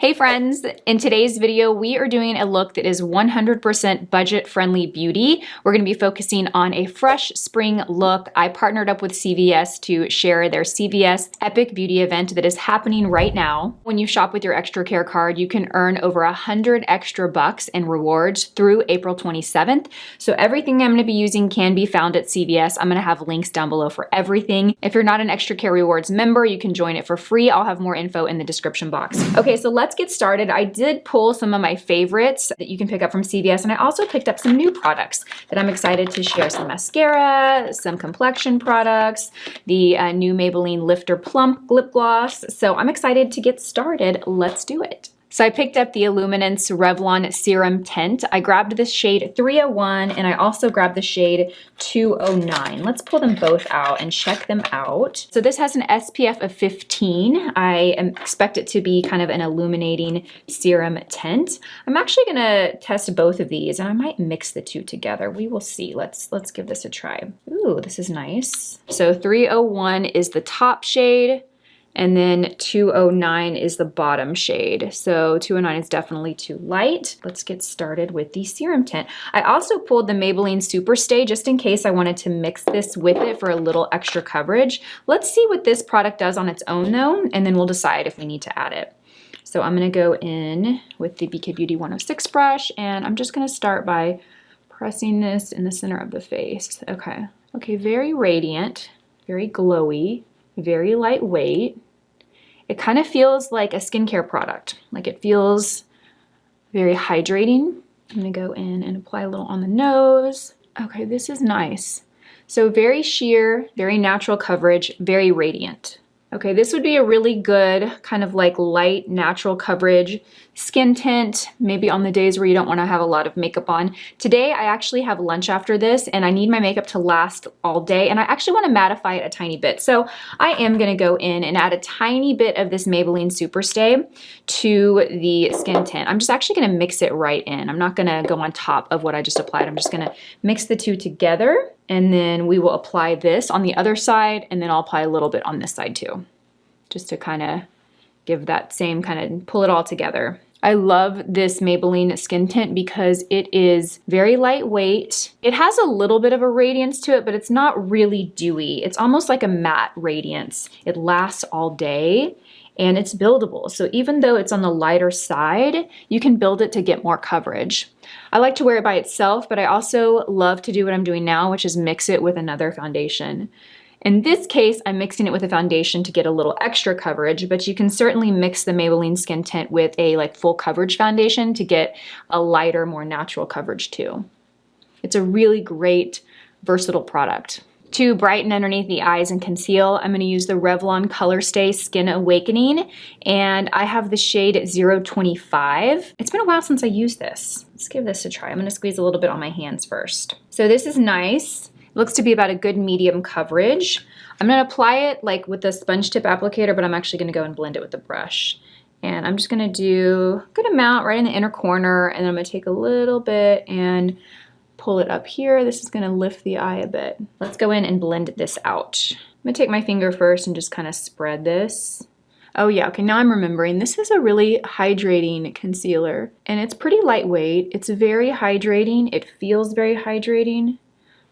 Hey friends, in today's video, we are doing a look that is 100% budget-friendly beauty. We're gonna be focusing on a fresh spring look. I partnered up with CVS to share their CVS Epic Beauty Event that is happening right now. When you shop with your ExtraCare card, you can earn over 100 extra bucks in rewards through April 27th. So everything I'm gonna be using can be found at CVS. I'm gonna have links down below for everything. If you're not an ExtraCare Rewards member, you can join it for free. I'll have more info in the description box. Okay, so let's get started. I did pull some of my favorites that you can pick up from CVS, and I also picked up some new products that I'm excited to share. Some mascara, some complexion products, the new Maybelline Lifter Plump lip gloss. So I'm excited to get started. Let's do it. So I picked up the Illuminance Revlon Serum Tint. I grabbed the shade 301 and I also grabbed the shade 209. Let's pull them both out and check them out. So this has an SPF of 15. I expect it to be kind of an illuminating serum tint. I'm actually gonna test both of these and I might mix the two together. We will see. Let's give this a try. Ooh, this is nice. So 301 is the top shade, and then 209 is the bottom shade. So 209 is definitely too light. Let's get started with the serum tint. I also pulled the Maybelline Superstay just in case I wanted to mix this with it for a little extra coverage. Let's see what this product does on its own though, and then we'll decide if we need to add it. So I'm gonna go in with the BK Beauty 106 brush, and I'm just gonna start by pressing this in the center of the face. Okay, very radiant, very glowy, very lightweight. It kind of feels like a skincare product. Like it feels very hydrating. I'm gonna go in and apply a little on the nose. Okay, this is nice. So very sheer, very natural coverage, very radiant. Okay, this would be a really good kind of like light, natural coverage skin tint, maybe on the days where you don't want to have a lot of makeup on. Today, I actually have lunch after this and I need my makeup to last all day, and I actually want to mattify it a tiny bit. So I am going to go in and add a tiny bit of this Maybelline Superstay to the skin tint. I'm just actually going to mix it right in. I'm not going to go on top of what I just applied. I'm just going to mix the two together, and then we will apply this on the other side, and then I'll apply a little bit on this side too, just to kind of give that same kind of, pull it all together. I love this Maybelline skin tint because it is very lightweight. It has a little bit of a radiance to it, but it's not really dewy. It's almost like a matte radiance. It lasts all day and it's buildable. So even though it's on the lighter side, you can build it to get more coverage. I like to wear it by itself, but I also love to do what I'm doing now, which is mix it with another foundation. In this case, I'm mixing it with a foundation to get a little extra coverage, but you can certainly mix the Maybelline skin tint with a like full coverage foundation to get a lighter, more natural coverage too. It's a really great, versatile product. To brighten underneath the eyes and conceal, I'm gonna use the Revlon Color Stay Skin Awakening, and I have the shade 025. It's been a while since I used this. Let's give this a try. I'm gonna squeeze a little bit on my hands first. So this is nice. Looks to be about a good medium coverage. I'm gonna apply it like with the sponge tip applicator, but I'm actually gonna go and blend it with the brush. And I'm just gonna do a good amount right in the inner corner, and then I'm gonna take a little bit and pull it up here. This is gonna lift the eye a bit. Let's go in and blend this out. I'm gonna take my finger first and just kind of spread this. Oh yeah, okay, now I'm remembering. This is a really hydrating concealer, and it's pretty lightweight. It's very hydrating. It feels very hydrating.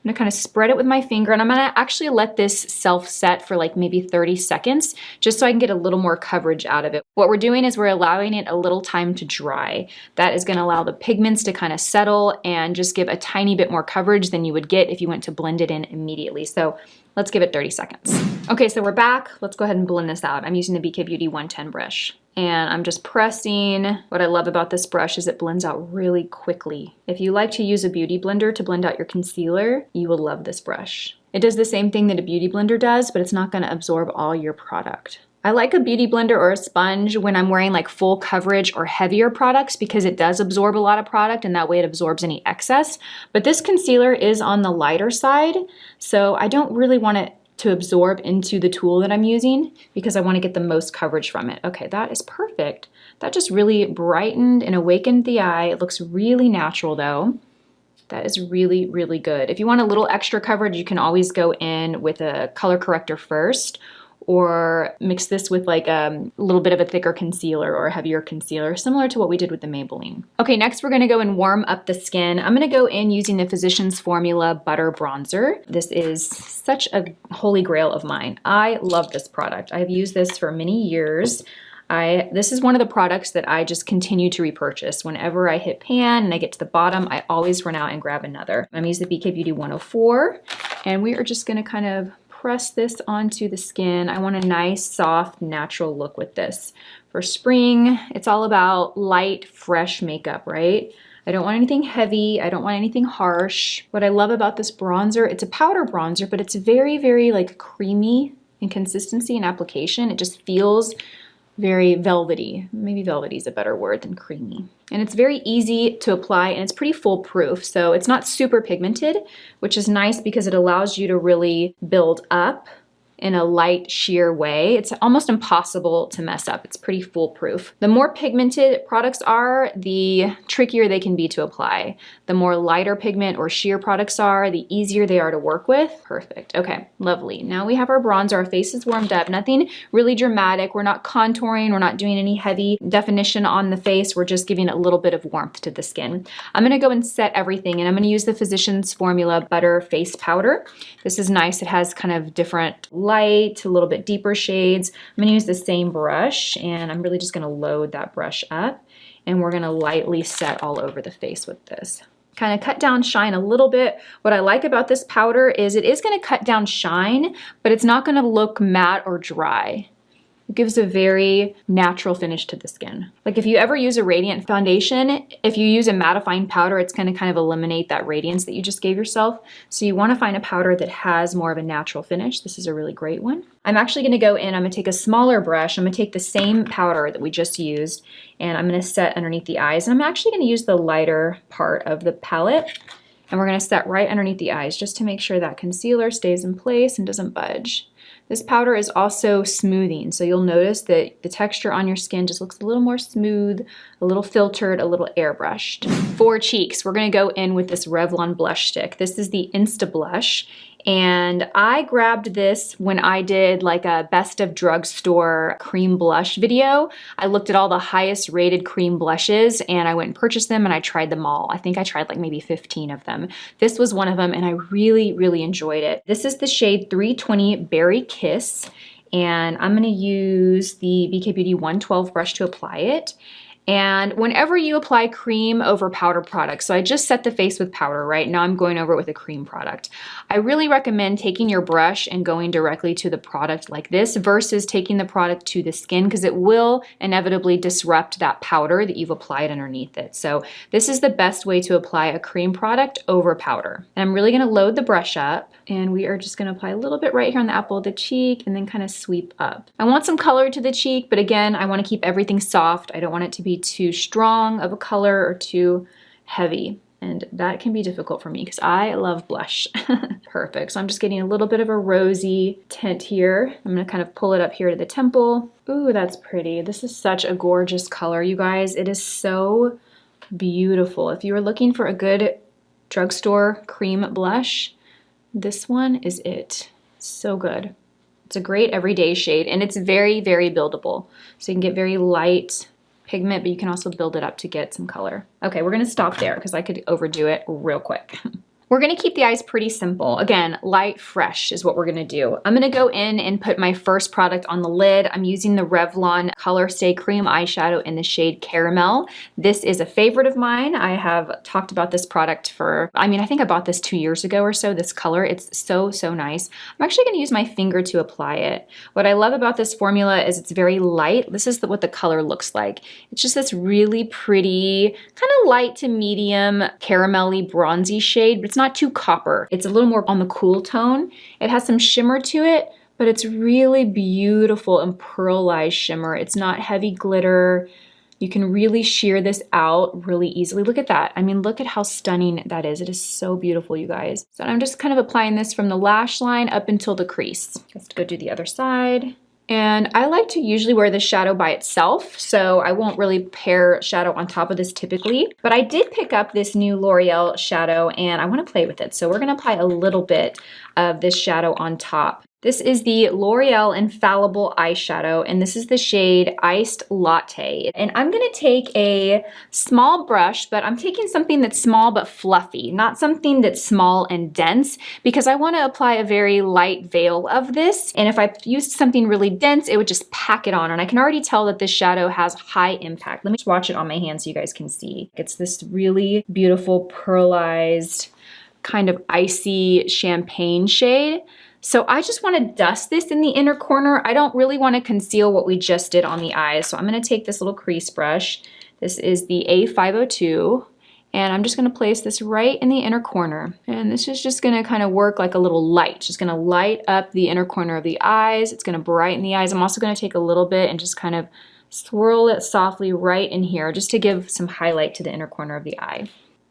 I'm gonna kind of spread it with my finger, and I'm gonna actually let this self-set for like maybe 30 seconds, just so I can get a little more coverage out of it. What we're doing is we're allowing it a little time to dry. That is gonna allow the pigments to kind of settle and just give a tiny bit more coverage than you would get if you went to blend it in immediately. So let's give it 30 seconds. Okay, so we're back. Let's go ahead and blend this out. I'm using the BK Beauty 110 brush. And I'm just pressing. What I love about this brush is it blends out really quickly. If you like to use a beauty blender to blend out your concealer, you will love this brush. It does the same thing that a beauty blender does, but it's not gonna absorb all your product. I like a beauty blender or a sponge when I'm wearing like full coverage or heavier products because it does absorb a lot of product, and that way it absorbs any excess. But this concealer is on the lighter side, so I don't really want it to absorb into the tool that I'm using because I want to get the most coverage from it. Okay, that is perfect. That just really brightened and awakened the eye. It looks really natural though. That is really, really good. If you want a little extra coverage, you can always go in with a color corrector first, or mix this with like a little bit of a thicker concealer or a heavier concealer, similar to what we did with the Maybelline. Okay, next we're gonna go and warm up the skin. I'm gonna go in using the Physicians Formula Butter Bronzer. This is such a holy grail of mine. I love this product. I've used this for many years. This is one of the products that I just continue to repurchase. Whenever I hit pan and I get to the bottom, I always run out and grab another. I'm using the BK Beauty 104, and we are just gonna kind of press this onto the skin. I want a nice, soft, natural look with this. For spring, it's all about light, fresh makeup, right? I don't want anything heavy. I don't want anything harsh. What I love about this bronzer, it's a powder bronzer, but it's very, very like creamy in consistency and application. It just feels very velvety. Maybe velvety is a better word than creamy. And it's very easy to apply, and it's pretty foolproof. So it's not super pigmented, which is nice because it allows you to really build up in a light, sheer way. It's almost impossible to mess up. It's pretty foolproof. The more pigmented products are, the trickier they can be to apply. The more lighter pigment or sheer products are, the easier they are to work with. Perfect. Okay, lovely. Now we have our bronzer. Our face is warmed up. Nothing really dramatic. We're not contouring. We're not doing any heavy definition on the face. We're just giving a little bit of warmth to the skin. I'm gonna go and set everything, and I'm gonna use the Physicians Formula Butter Face Powder. This is nice. It has kind of different light, a little bit deeper shades. I'm gonna use the same brush, and I'm really just gonna load that brush up, and we're gonna lightly set all over the face with this. Kind of cut down shine a little bit. What I like about this powder is it is gonna cut down shine, but it's not gonna look matte or dry. It gives a very natural finish to the skin. Like if you ever use a radiant foundation, if you use a mattifying powder, it's gonna kind of eliminate that radiance that you just gave yourself. So you wanna find a powder that has more of a natural finish. This is a really great one. I'm actually gonna go in, I'm gonna take a smaller brush, I'm gonna take the same powder that we just used, and I'm gonna set underneath the eyes. And I'm actually gonna use the lighter part of the palette, and we're gonna set right underneath the eyes just to make sure that concealer stays in place and doesn't budge. This powder is also smoothing, so you'll notice that the texture on your skin just looks a little more smooth, a little filtered, a little airbrushed. For cheeks, we're gonna go in with this Revlon blush stick. This is the Insta Blush, and I grabbed this when I did like a best of drugstore cream blush video. I looked at all the highest rated cream blushes, and I went and purchased them, and I tried them all. I think I tried like maybe 15 of them. This was one of them, and I really, really enjoyed it. This is the shade 320 Berry Kiss, and I'm gonna use the BK Beauty 112 brush to apply it. And whenever you apply cream over powder products, so I just set the face with powder, right? Now I'm going over it with a cream product. I really recommend taking your brush and going directly to the product like this versus taking the product to the skin, because it will inevitably disrupt that powder that you've applied underneath it. So this is the best way to apply a cream product over powder. And I'm really gonna load the brush up, and we are just gonna apply a little bit right here on the apple of the cheek and then kind of sweep up. I want some color to the cheek, but again, I wanna keep everything soft. I don't want it to be too strong of a color or too heavy. And that can be difficult for me because I love blush. Perfect. So I'm just getting a little bit of a rosy tint here. I'm gonna kind of pull it up here to the temple. Ooh, that's pretty. This is such a gorgeous color, you guys. It is so beautiful. If you are looking for a good drugstore cream blush, this one is it. So good. It's a great everyday shade, and it's very, very buildable. So you can get very light pigment, but you can also build it up to get some color. Okay, we're gonna stop there because I could overdo it real quick. We're gonna keep the eyes pretty simple. Again, light, fresh is what we're gonna do. I'm gonna go in and put my first product on the lid. I'm using the Revlon Color Stay Cream Eyeshadow in the shade Caramel. This is a favorite of mine. I have talked about this product for, I think I bought this 2 years ago or so, this color. It's so, so nice. I'm actually gonna use my finger to apply it. What I love about this formula is it's very light. This is what the color looks like. It's just this really pretty, kind of light to medium caramelly bronzy shade, but it's not too copper. It's a little more on the cool tone. It has some shimmer to it, but it's really beautiful and pearlized shimmer. It's not heavy glitter. You can really sheer this out really easily. Look at that. Look at how stunning that is. It is so beautiful, you guys. So I'm just kind of applying this from the lash line up until the crease. Let's go do the other side. And I like to usually wear this shadow by itself, so I won't really pair shadow on top of this typically. But I did pick up this new L'Oreal shadow, and I want to play with it. So we're going to apply a little bit of this shadow on top. This is the L'Oreal Infallible Eyeshadow, and this is the shade Iced Latte. And I'm gonna take a small brush, but I'm taking something that's small but fluffy, not something that's small and dense, because I wanna apply a very light veil of this. And if I used something really dense, it would just pack it on. And I can already tell that this shadow has high impact. Let me swatch it on my hand so you guys can see. It's this really beautiful pearlized, kind of icy champagne shade. So I just want to dust this in the inner corner. I don't really want to conceal what we just did on the eyes. So I'm going to take this little crease brush. This is the A502. And I'm just going to place this right in the inner corner. And this is just going to kind of work like a little light. Just going to light up the inner corner of the eyes. It's going to brighten the eyes. I'm also going to take a little bit and just kind of swirl it softly right in here just to give some highlight to the inner corner of the eye.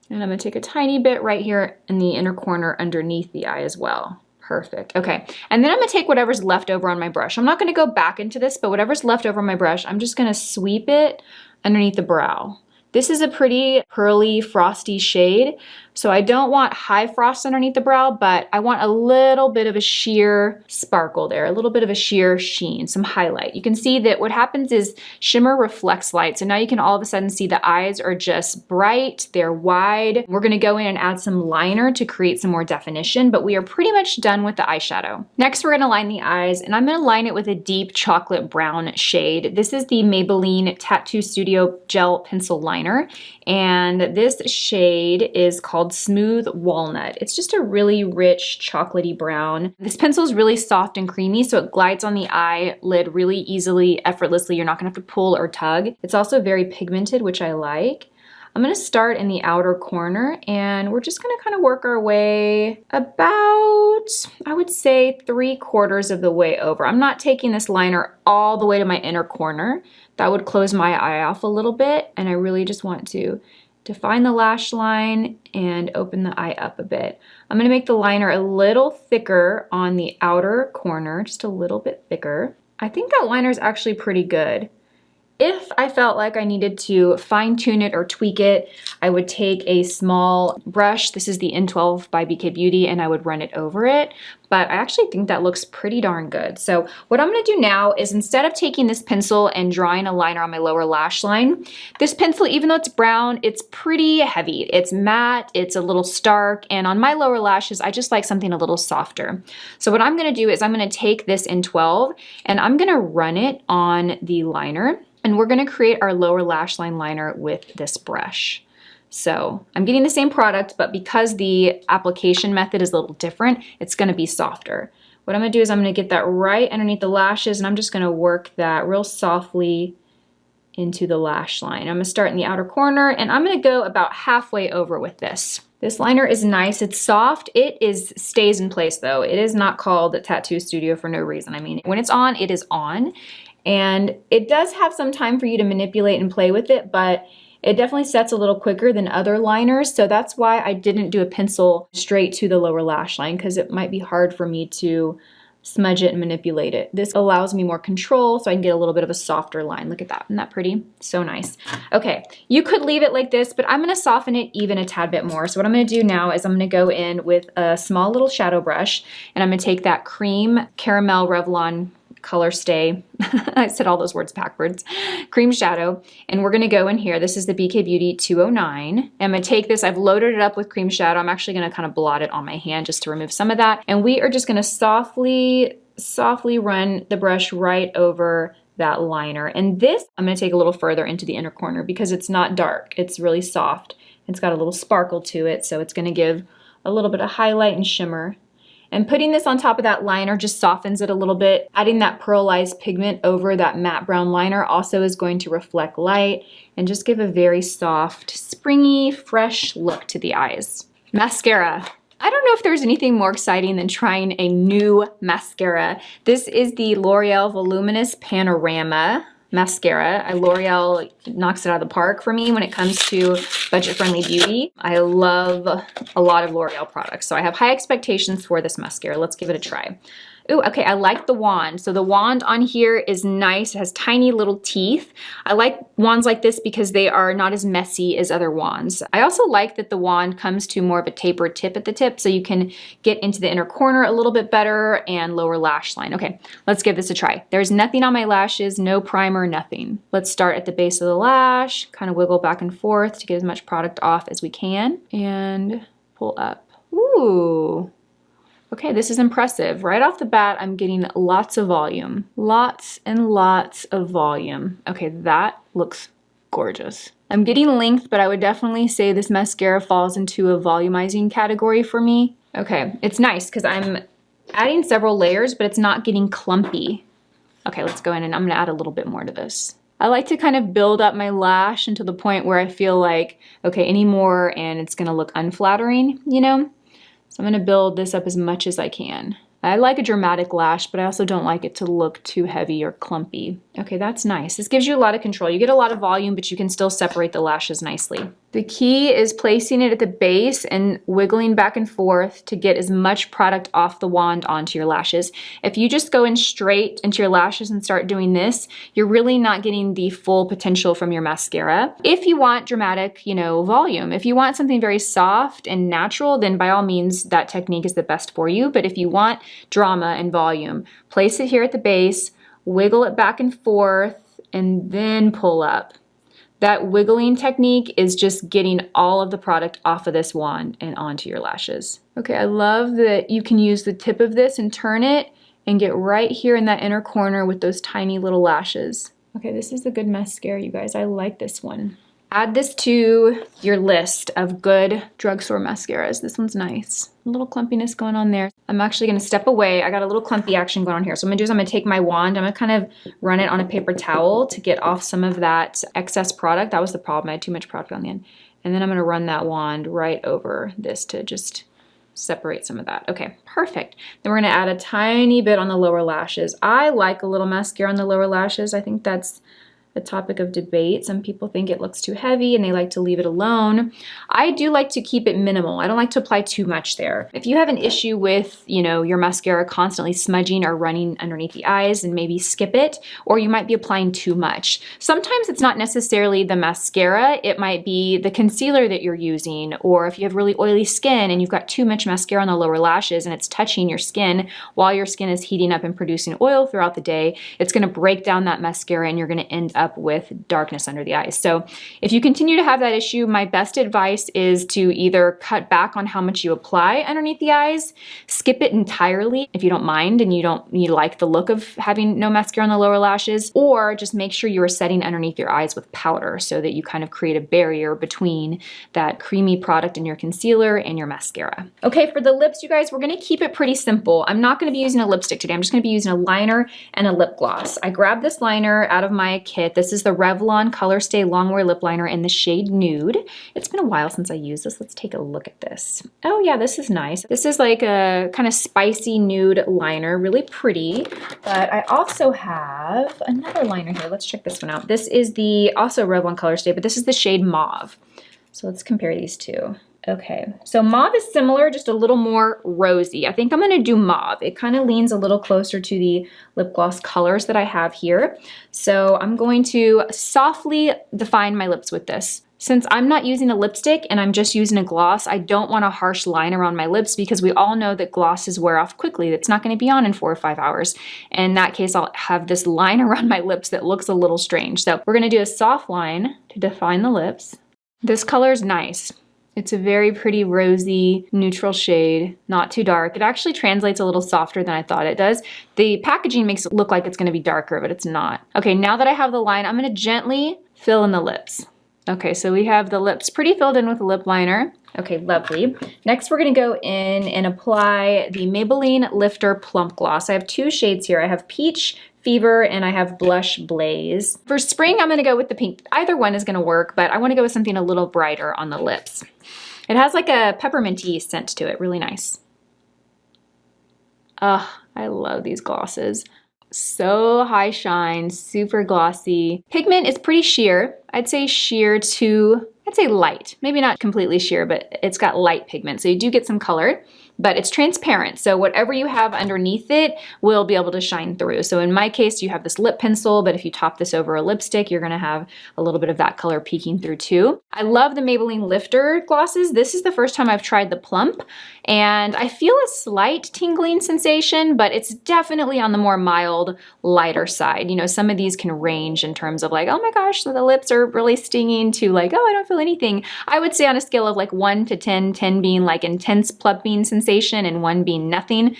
And I'm going to take a tiny bit right here in the inner corner underneath the eye as well. Perfect. Okay. And then I'm going to take whatever's left over on my brush. I'm not going to go back into this, but whatever's left over on my brush, I'm just going to sweep it underneath the brow. This is a pretty pearly, frosty shade. So I don't want high frost underneath the brow, but I want a little bit of a sheer sparkle there, a little bit of a sheer sheen, some highlight. You can see that what happens is shimmer reflects light. So now you can all of a sudden see the eyes are just bright, they're wide. We're gonna go in and add some liner to create some more definition, but we are pretty much done with the eyeshadow. Next, we're gonna line the eyes, and I'm gonna line it with a deep chocolate brown shade. This is the Maybelline Tattoo Studio Gel Pencil Liner, and this shade is called Smooth Walnut. It's just a really rich chocolatey brown. This pencil is really soft and creamy, so it glides on the eyelid really easily, effortlessly. You're not gonna have to pull or tug. It's also very pigmented, which I like. I'm gonna start in the outer corner, and we're just gonna kind of work our way about, I would say, 3/4 of the way over. I'm not taking this liner all the way to my inner corner. That would close my eye off a little bit, and I really just want to define the lash line and open the eye up a bit. I'm gonna make the liner a little thicker on the outer corner, just a little bit thicker. I think that liner is actually pretty good. If I felt like I needed to fine tune it or tweak it, I would take a small brush. This is the N12 by BK Beauty, and I would run it over it. But I actually think that looks pretty darn good. So what I'm gonna do now is, instead of taking this pencil and drawing a liner on my lower lash line, this pencil, even though it's brown, it's pretty heavy. It's matte, it's a little stark, and on my lower lashes, I just like something a little softer. So what I'm gonna do is I'm gonna take this N12 and I'm gonna run it on the liner. And we're gonna create our lower lash line liner with this brush. So I'm getting the same product, but because the application method is a little different, it's gonna be softer. What I'm gonna do is I'm gonna get that right underneath the lashes, and I'm just gonna work that real softly into the lash line. I'm gonna start in the outer corner, and I'm gonna go about halfway over with this. This liner is nice, it's soft, stays in place though. It is not called a Tattoo Studio for no reason. I mean, when it's on, it is on. And it does have some time for you to manipulate and play with it, but it definitely sets a little quicker than other liners. So that's why I didn't do a pencil straight to the lower lash line, because it might be hard for me to smudge it and manipulate it. This allows me more control, so I can get a little bit of a softer line. Look at that, isn't that pretty? So nice. Okay, you could leave it like this, but I'm gonna soften it even a tad bit more. So what I'm gonna do now is I'm gonna go in with a small little shadow brush, and I'm gonna take that cream caramel Revlon color stay, I said all those words backwards, cream shadow, and we're gonna go in here. This is the BK Beauty 209. I'm gonna take this, I've loaded it up with cream shadow. I'm actually gonna kind of blot it on my hand just to remove some of that. And we are just gonna softly run the brush right over that liner. And this, I'm gonna take a little further into the inner corner because it's not dark, it's really soft. It's got a little sparkle to it, so it's gonna give a little bit of highlight and shimmer. And putting this on top of that liner just softens it a little bit. Adding that pearlized pigment over that matte brown liner also is going to reflect light and just give a very soft, springy, fresh look to the eyes. Mascara. I don't know if there's anything more exciting than trying a new mascara. This is the L'Oreal Voluminous Panorama mascara. L'Oreal knocks it out of the park for me when it comes to budget-friendly beauty. I love a lot of L'Oreal products, so I have high expectations for this mascara. Let's give it a try. Ooh, okay, I like the wand. So the wand on here is nice. It has tiny little teeth. I like wands like this because they are not as messy as other wands. I also like that the wand comes to more of a tapered tip at the tip, so you can get into the inner corner a little bit better and lower lash line. Okay, let's give this a try. There's nothing on my lashes, no primer, nothing. Let's start at the base of the lash, kind of wiggle back and forth to get as much product off as we can, and pull up. Ooh. Okay, this is impressive. Right off the bat, I'm getting lots of volume. Lots and lots of volume. Okay, that looks gorgeous. I'm getting length, but I would definitely say this mascara falls into a volumizing category for me. Okay, it's nice because I'm adding several layers, but it's not getting clumpy. Okay, let's go in and I'm gonna add a little bit more to this. I like to kind of build up my lash until the point where I feel like, okay, any more and it's gonna look unflattering, you know? So I'm gonna build this up as much as I can. I like a dramatic lash, but I also don't like it to look too heavy or clumpy. Okay, that's nice. This gives you a lot of control. You get a lot of volume, but you can still separate the lashes nicely. The key is placing it at the base and wiggling back and forth to get as much product off the wand onto your lashes. If you just go in straight into your lashes and start doing this, you're really not getting the full potential from your mascara. If you want dramatic, you know, volume, if you want something very soft and natural, then by all means, that technique is the best for you. But if you want drama and volume, place it here at the base, wiggle it back and forth, and then pull up. That wiggling technique is just getting all of the product off of this wand and onto your lashes. Okay, I love that you can use the tip of this and turn it and get right here in that inner corner with those tiny little lashes. Okay, this is a good mascara, you guys. I like this one. Add this to your list of good drugstore mascaras. This one's nice. A little clumpiness going on there. I'm actually gonna step away. I got a little clumpy action going on here. So I'm gonna take my wand, I'm gonna kind of run it on a paper towel to get off some of that excess product. That was the problem, I had too much product on the end. And then I'm gonna run that wand right over this to just separate some of that. Okay, perfect. Then we're gonna add a tiny bit on the lower lashes. I like a little mascara on the lower lashes. I think that's a topic of debate. Some people think it looks too heavy and they like to leave it alone. I do like to keep it minimal. I don't like to apply too much there. If you have an issue with, you know, your mascara constantly smudging or running underneath the eyes, then maybe skip it, or you might be applying too much. Sometimes it's not necessarily the mascara, it might be the concealer that you're using, or if you have really oily skin and you've got too much mascara on the lower lashes and it's touching your skin while your skin is heating up and producing oil throughout the day, it's gonna break down that mascara and you're gonna end up with darkness under the eyes. So if you continue to have that issue, my best advice is to either cut back on how much you apply underneath the eyes, skip it entirely if you don't mind and you like the look of having no mascara on the lower lashes, or just make sure you are setting underneath your eyes with powder so that you kind of create a barrier between that creamy product in your concealer and your mascara. Okay, for the lips, you guys, we're gonna keep it pretty simple. I'm not gonna be using a lipstick today. I'm just gonna be using a liner and a lip gloss. I grabbed this liner out of my kit. This is the Revlon Color Stay Longwear Lip Liner in the shade Nude. It's been a while since I used this. Let's take a look at this. Oh yeah, this is nice. This is like a kind of spicy nude liner, really pretty. But I also have another liner here. Let's check this one out. This is the also Revlon Color Stay, but this is the shade Mauve. So let's compare these two. Okay, so mauve is similar, just a little more rosy. I think I'm gonna do mauve. It kind of leans a little closer to the lip gloss colors that I have here. So I'm going to softly define my lips with this. Since I'm not using a lipstick and I'm just using a gloss, I don't want a harsh line around my lips because we all know that glosses wear off quickly. It's not gonna be on in 4 or 5 hours. In that case, I'll have this line around my lips that looks a little strange. So we're gonna do a soft line to define the lips. This color is nice. It's a very pretty rosy neutral shade, not too dark. It actually translates a little softer than I thought it does. The packaging makes it look like it's gonna be darker, but it's not. Okay, now that I have the line, I'm gonna gently fill in the lips. Okay, so we have the lips pretty filled in with a lip liner. Okay, lovely. Next, we're gonna go in and apply the Maybelline Lifter Plump Gloss. I have 2 shades here. I have Peach Fever and I have Blush Blaze. For spring, I'm gonna go with the pink. Either one is gonna work, but I wanna go with something a little brighter on the lips. It has like a pepperminty scent to it, really nice. Ugh, I love these glosses. So high shine, super glossy. Pigment is pretty sheer. I'd say sheer to, I'd say light. Maybe not completely sheer, but it's got light pigment, so you do get some color. but it's transparent. So whatever you have underneath it will be able to shine through. So in my case, you have this lip pencil, but if you top this over a lipstick, you're gonna have a little bit of that color peeking through too. I love the Maybelline Lifter glosses. This is the first time I've tried the Plump, and I feel a slight tingling sensation, but it's definitely on the more mild, lighter side. You know, some of these can range in terms of like, oh my gosh, so the lips are really stinging, to like, oh, I don't feel anything. I would say on a scale of like 1 to 10, 10 being like intense plumping sensation and 1 being nothing,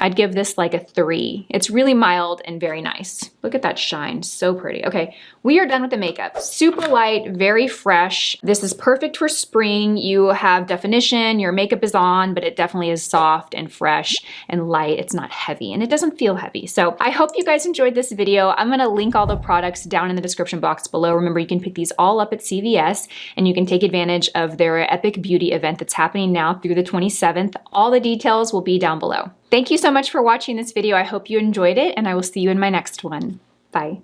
I'd give this like a 3. It's really mild and very nice. Look at that shine, so pretty. Okay, we are done with the makeup. Super light, very fresh. This is perfect for spring. You have definition, your makeup is on, but it definitely is soft and fresh and light. It's not heavy and it doesn't feel heavy. So I hope you guys enjoyed this video. I'm gonna link all the products down in the description box below. Remember, you can pick these all up at CVS and you can take advantage of their Epic Beauty event that's happening now through the 27th. All the details will be down below. Thank you so much for watching this video. I hope you enjoyed it, and I will see you in my next one. Bye.